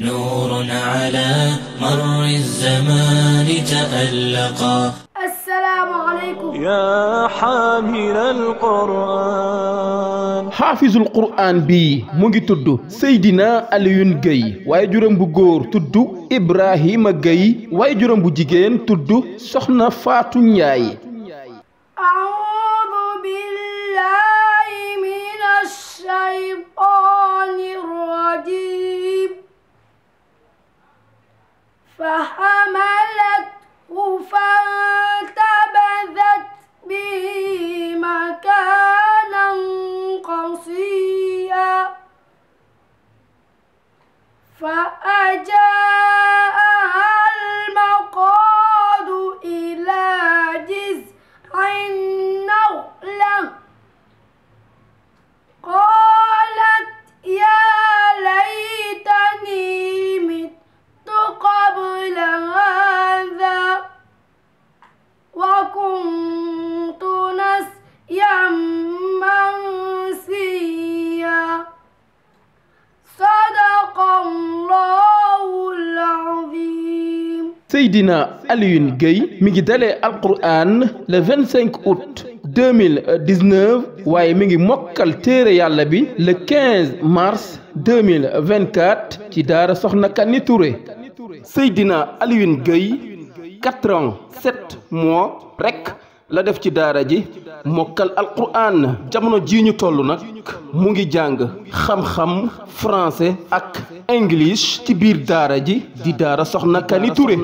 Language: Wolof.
نور على مر الزمان تألقا. السلام عليكم يا حامل القرآن. حافظ القرآن بي مونغي تودو سيدنا علي Gueye waaye juróom bu góor tuddu Ibrahima Gueye waaye juróom bu jigéen tuddu Soxna Fatou Ndiaye. أعوذ بالله من الشيطان الرجيم فحملته فانتبذت به مكانا قصيا فأجاءها المخاض إلى جذع النخلة قالت يا ليتني مت قبل هذا وكنت نسيا منسيا. صدق الله العظيم. Seydina Alioune Gueye mi ngi dalee Alqur'an le 25 août 2019 waaye mi ngi mokkal téere yàlla bi le 15 mars 2024 ci daara Soxna Kani Touré. Seydina Alioune Gueye 4 ans 7 mois rek la def ci daara ji mokkal Alqur'an jamono ji ñu toll nag mu ngi jàng xam-xam français ak English ci biir daara ji di daara Soxna Kani Touré.